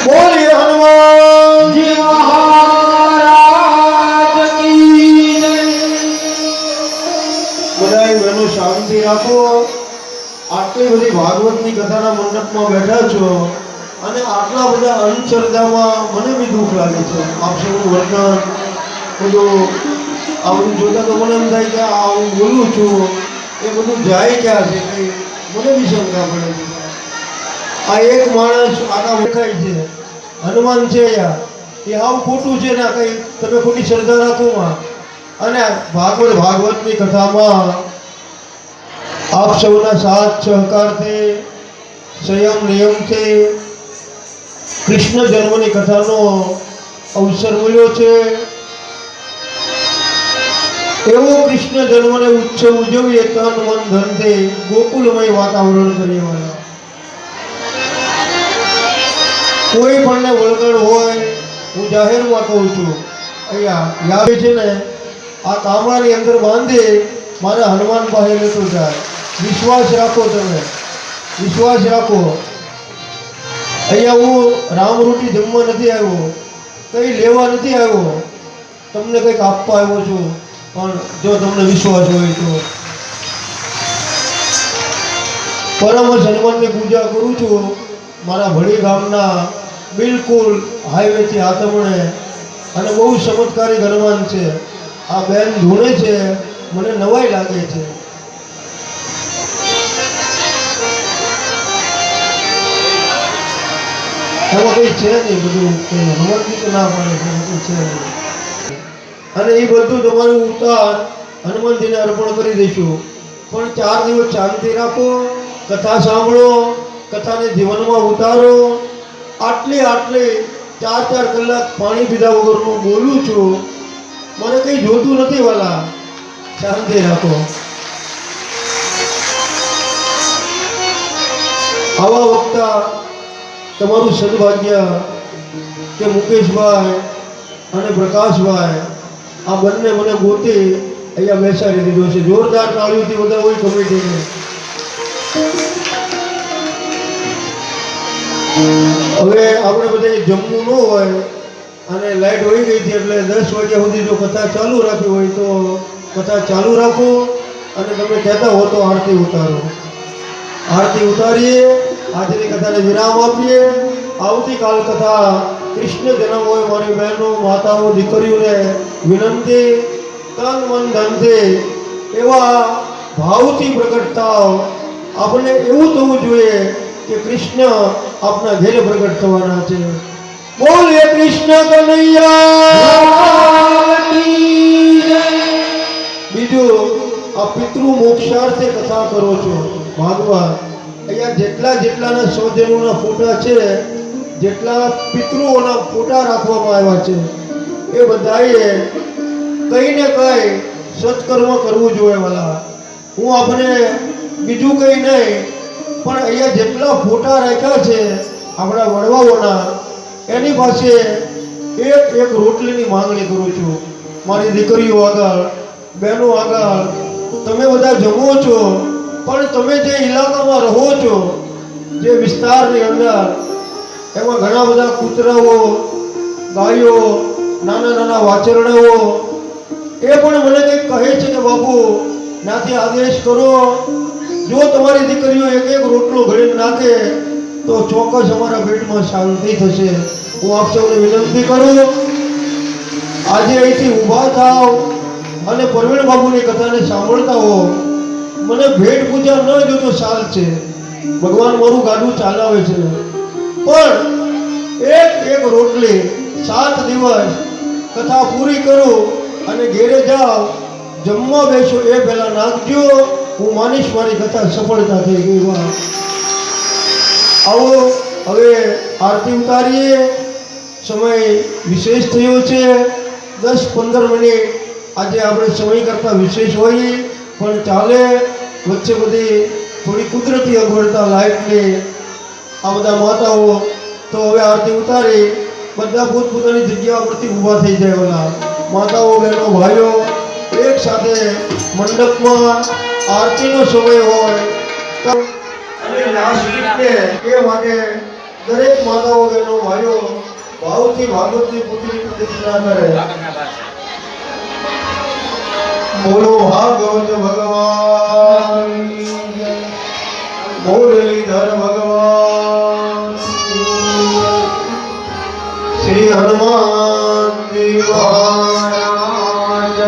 बोलिए हनुमान जी महाराज की बधाई बहनों शांति રાખો આટલી બધી ભાગવતની કથાના મંડપમાં બેઠા છો અને આટલા બધા અંધશ્રદ્ધામાં મને બી દુઃખ લાગે છે આપ સૌનું વર્તન બધું આ બધું જોતા તો મને એમ થાય કે આ હું બોલું છું એ બધું જાય ક્યાં છે કંઈ મને બી શંકા પડે છે આ એક માણસ આના દેખાય છે હનુમાન છે યાર એ આવું ખોટું છે ને કંઈ તમે ખોટી શ્રદ્ધા રાખો માં અને ભાગવતની કથામાં આપ સૌના સાથ સહકારથી સંયમ નિયમથી કૃષ્ણ જન્મની કથાનો અવસર મળ્યો છે એવો કૃષ્ણ જન્મને ઉત્સવ ઉજવીએ તન મન ધનથી ગોકુલમય વાતાવરણ કરીએ વાળા કોઈ પણને વળગણ હોય હું જાહેરમાં કહું છું અહીંયા યાદ છે ને આ કામરાની અંદર બાંધી મારા હનુમાન પાસે લેતો જાય વિશ્વાસ રાખો તમે વિશ્વાસ રાખો અહીંયા હું રામ રોટી જમવા નથી આવ્યો કંઈ લેવા નથી આવ્યો તમને કંઈક આપવા આવ્યો છું પણ જો તમને વિશ્વાસ હોય તો પરમહંસ હનુમાનની પૂજા કરું છું મારા ભડી ગામના બિલકુલ હાઈવેથી આતમણે અને બહુ ચમત્કારી હનુમાન છે આ બેન ધૂણે છે મને નવાઈ લાગે છે એમાં કંઈ છે નહીં બધું હનુમાનજી તો ના પડે છે બધું છે નહીં અને એ બધું તમારું ઉતાર હનુમાનજીને અર્પણ કરી દઈશું પણ 4 દિવસ શાંતિ રાખો કથા સાંભળો કથાને જીવનમાં ઉતારો આટલી 4 કલાક પાણી પીધા વગરનું બોલું છું મને કંઈ જોતું નથી વાલા શાંતિ રાખો આવા વખતે તમારું સદભાગ્ય કે મુકેશભાઈ અને પ્રકાશભાઈ આ બંને મને ગોતી અહીંયા બેસાડી દીધો છે. જોરદાર તાળીઓથી બધા હોય કમિટીને. હવે આપણે બધા જમવું ન હોય અને લાઈટ વહી ગઈ હતી એટલે 10 વાગ્યા સુધી જો કથા ચાલુ રાખી હોય તો કથા ચાલુ રાખો અને તમે કહેતા હો તો આરતી ઉતારો. આરતી ઉતારીએ, આજની કથાને વિરામ આપીએ. આવતીકાલ કથા કૃષ્ણ જન્મ હોય. મારી બહેનો, માતાઓ, દીકરીઓને વિનંતી, તન મન ધનથી એવા ભાવથી પ્રગટ થાવ. આપણે એવું થવું જોઈએ કે કૃષ્ણ આપના ઘેરે પ્રગટ થવાના છે. બોલે કૃષ્ણ કનૈયા. બીજું, આ પિતૃ મોક્ષાર્થે કથા કરો છો ભાગવત. અહીંયા જેટલાના સ્વજનોના ફોટા છે, જેટલા પિતૃઓના ફોટા રાખવામાં આવ્યા છે, એ બધાએ કંઈ ને કંઈ સત્કર્મ કરવું જોઈએ. વાલા, હું આપણે બીજું કંઈ નહીં, પણ અહીંયા જેટલા ફોટા રાખ્યા છે આપણા વડવાઓના, એની પાસે એક રોટલીની માંગણી કરું છું. મારી દીકરીઓ આગળ, બહેનો આગળ, તમે બધા જમો છો, પણ તમે જે ઇલાકામાં રહો છો, જે વિસ્તારની અંદર, એમાં ઘણા બધા કૂતરાઓ, ગાયો, નાના વાછરડાઓ, એ પણ મને કંઈક કહે છે કે બાપુ નાથી આદેશ કરો. જો તમારી દીકરીઓ એક રોટલો ઘડીને નાખે તો ચોક્કસ અમારા પેટમાં શાંતિ થશે. હું આપ સૌને વિનંતી કરું, આજે અહીંથી ઊભા થાવ અને પરવીણ બાબુની કથાને સાંભળતા હો. મને ભેટ પૂજા ન જોતો ચાલ છે, ભગવાન મારું ગાડું ચાલાવે છે, પણ એક રોટલી 7 દિવસ કથા પૂરી કરું અને ઘેરે જાઓ, જમવા બેસો એ પહેલા નાખજો. હું માનીશ મારી કથા સફળતા થઈ ગઈ. આવો હવે આરતી ઉતારીએ. સમય વિશેષ થયો છે, 10-15 મિનિટ આજે આપણે સમય કરતાં વિશેષ હોય, પણ ચાલે. વચ્ચે બધી થોડી કુદરતી અગવડતા લાઈટની, આ બધા માતાઓ તો હવે આરતી ઉતારી બધા પોતપોતાની જગ્યા પરથી ઊભા થઈ જાય. ઓલા માતાઓ, બહેનો, ભાઈઓ એક સાથે મંડપમાં આરતીનો સમય હોય અને નાસ્તિકને એ માટે દરેક માતાઓ, બહેનો, ભાઈઓ ભાવથી ભાગવતની પોતાની પ્રતિજ્ઞા કરે. બોલો ભાગવત ભગવાન, મુરલીધર ભગવાન, શ્રી હનુમાન મહારાજ જય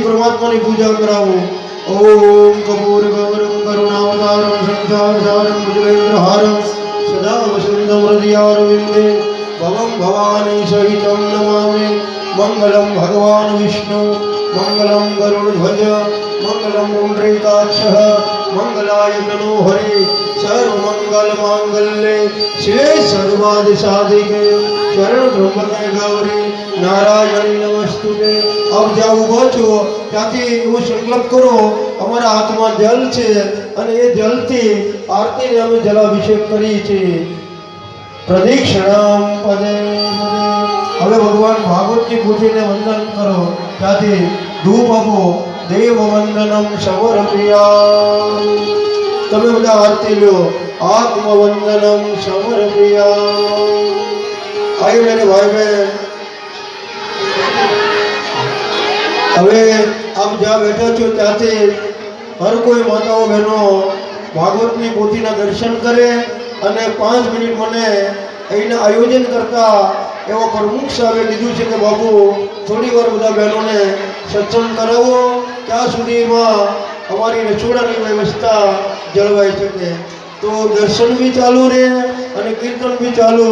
परमात्मा पूजा कराओ। ओम कपूर गौरम करुणावतारम संसार सारम भुजगेन्द्रहारम सदा वसंतम हृदयारविंदे भवं भवानी सहितं नमामि। मंगलम भगवान विष्णु मंगलम गरुड़ध्वज मंगलम पुंडरीकाक्षः मंगलाय तनो हरि सर्वमंगल मांगल्ये शिवे सर्वादिसाधिके शरण त्र्यंबके गौरी नारायणी नमस्तुते। अब જ્યાં ઊભો છો ત્યાંથી એવું સંકલ્પ કરો અમારા હાથમાં જલ છે અને એ જલથી આરતીને અમે જલાભિષેક કરીએ છીએ। પ્રદક્ષિણામ પદે હવે ભગવાન ભાગવતજી પૂજીને વંદન કરો ત્યાંથી ધૂપ આપો। દેવ વંદનમ સમર્પ્યા તમે બધા આરતી લો। આત્મવંદનમ સમર્પ્યા। આइए मेरे भाई बहन હવે આપ જ્યાં બેઠા છો ત્યાંથી હર કોઈ માતાઓ બહેનો ભાગવતની પોથીના દર્શન કરે અને 5 મિનિટ મને અહીંના આયોજન કરતા એવો પ્રમુખ સાહેબે કીધું છે કે બાપુ થોડી વાર બધા બહેનોને સત્સંગ કરાવો ત્યાં સુધીમાં અમારી રસોડાની વ્યવસ્થા જળવાઈ શકે। તો દર્શન બી ચાલુ રહે અને કીર્તન બી ચાલુ।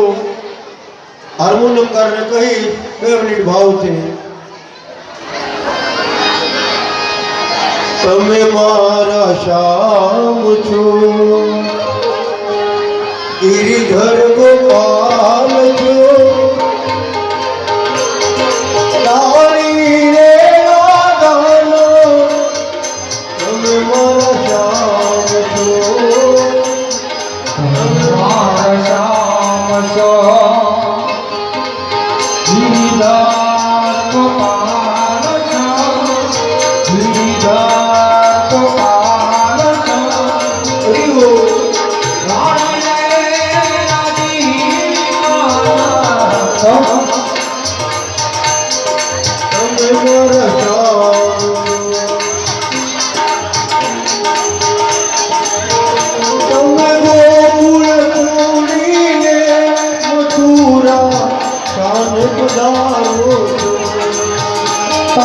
હાર્મોનિયમકારને કહી 2 મિનિટ ભાવથી તમે મારા શ્યામ છો गिरिधर गोपाल जो लाली रे आदानो तुम मारा श्याम जो मारा श्याम जो गिरिधर गोपाल जो गिरिधर गोपाल जो हरिओ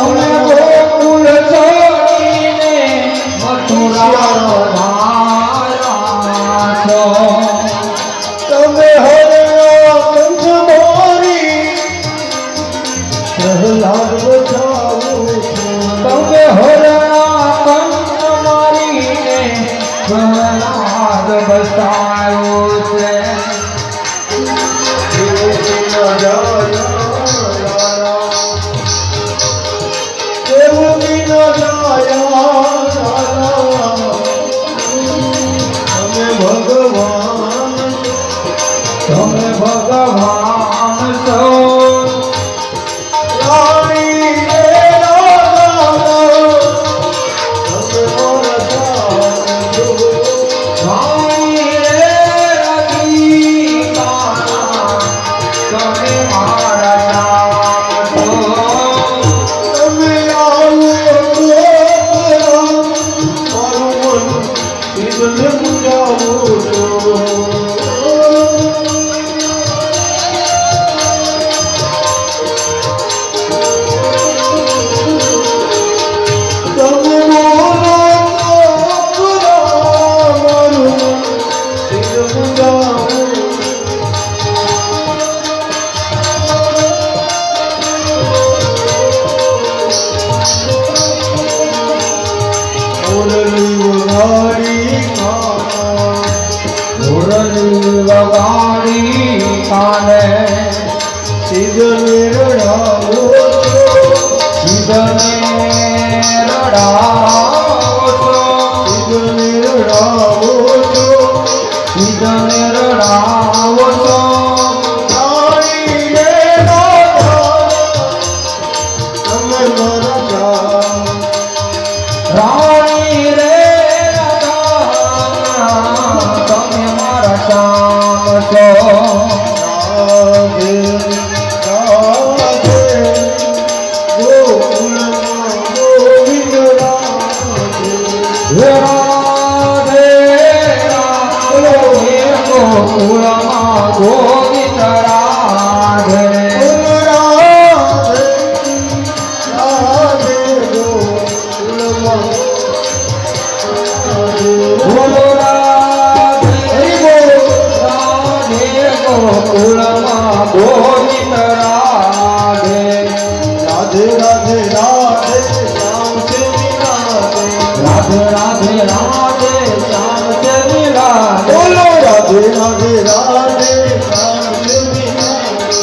તમે ગોકુળ છોડીને મથુરા છો તમે હરણા કંઠ મારી પ્રહલાદ બચાવો તમે હરણા કંઠ મારીને પ્રહલાદ બચાવ્યો છે તમે ભગવાન છો રાણી રે રાણી રે રતિકા તમે મારા નામ છો તમે આવો મારું મન શિવને પૂજાવો છો મુરલી વગાડી કાને સિદ્ધને રડાવો છો, સિદ્ધને રડાવો છો, સિદ્ધને રડાવો છો, સિદ્ધને રડાવો છો. રાણી રે રાધા, તમે મારા જામ. રાણી રે રાધા, તમે મારા શ્યામ છો. રાધે રાધે, ગોકુળમાં ગોવિંદ રાધે. રાધે રાધે, ગોકુળમાં ગોવિંદ રાધે. રાધે રાધે, ગોકુળમાં બોલો રાધે રાધે, ગોકુળમાં ગોવિંદ રાધે. રાધે રાધે રાધે, શ્યામ છે રાધે. રાધે રાધે રાધે, શ્યામ છે રાધે. બોલો રાધે રાધે રાધે, શ્યામ છે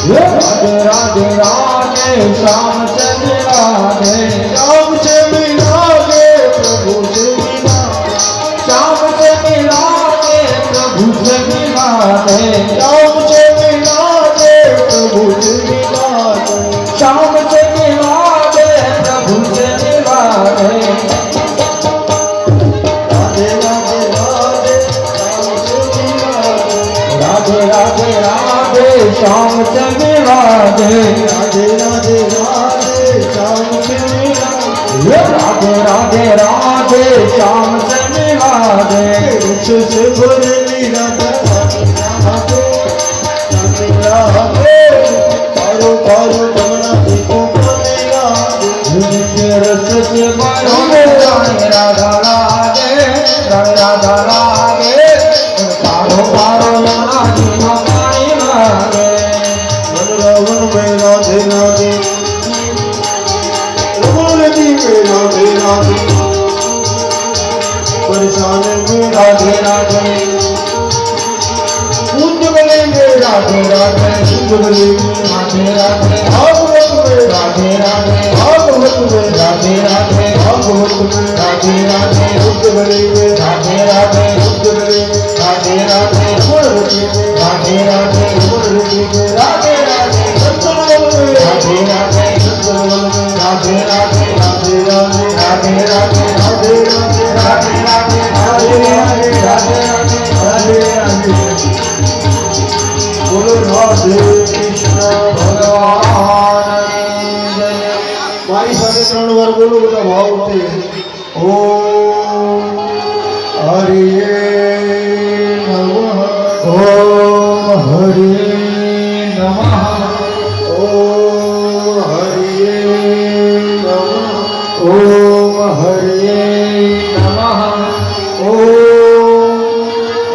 રાધે રાધે રાધે, શ્યામ છે રાધે. શ્યામ છે રાધે, પ્રભુ છે રાધે. શ્યામ છે રાધે, પ્રભુ છે રાધે. શ્યામ છે રાધે, પ્રભુ છે રાધે. શ્યામ છે રાધે, પ્રભુ છે રાધે. રાધે રાધે રાધે, શ્યામ છે રાધે. રાધે રાધે રાધે, શ્યામ છે રાધે. રાધે રાધે રાધે, શ્યામ છે રાધે. રાધે રાધે રાધે, શ્યામ છે રાધે. से भरेली राधा राधे राधे राधे, पारो पारो रमना देखो बने राधे. नित्य रस से भरे राधे राधा राधे, राधे राधा राधे. पारो पारो यमुना जी में पानी लागे. मन रावण में राधे राधे, रमण नदी में राधे राधे, परेशान में राधे राधे, कुंज गले में राधे राधे, कुंज गले में राधे राधे, भागवत में राधे राधे, भागवत में राधे राधे, भागवत में राधे राधे, कुंज गले में राधे राधे, कुंज गले में राधे राधे, रमण नदी में राधे राधे, रमण नदी में राधे राधे, सत्संग में राधे राधे, सत्संग में राधे राधे, राधे राधे राधे राधे, राधे राधे राधे राधे, राधे राधे, राधे राधे, राधे राधे. बोलो राधे कृष्ण भगवान की जय. मारी साथे 3 વાર બોલો બધા ભાવથી. ઓમ હરિયે નમઃ, ઓમ હરિ નમઃ. ઓમ હરિયે નમઃ, ઓમ હરિ નમઃ. ઓમ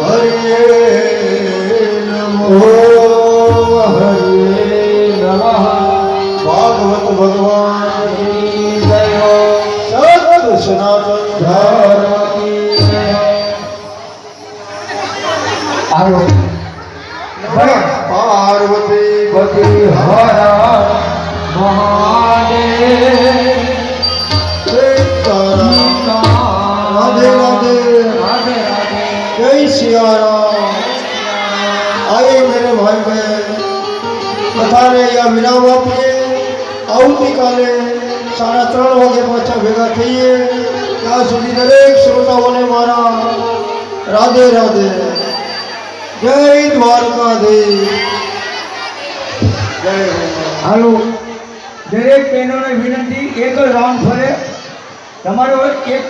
હરિયે નમઃ. ઓમ હરિ નમઃ. ભાગવત ભગવાન की जय हो. સત સનાતન ધર્મ. धर्म की जय हो. आओ પાર્વતી पति हर महादेव. રાધે રાધે, राधे राधे. जय सिया राम. आइए मेरे भाई बहन, कथा ने या विराम આપીએ. આવતીકાલે 3:30 વાગે પાછા ભેગા થઈએ. ત્યાં સુધી દરેક શ્રોતાઓને મારા રાધે રાધે. જય દ્વારકાધીશ. જય હનુમાન. હાલો દરેક બહેનોને વિનંતી, એક જ રાઉન્ડ ફરે. તમારો એક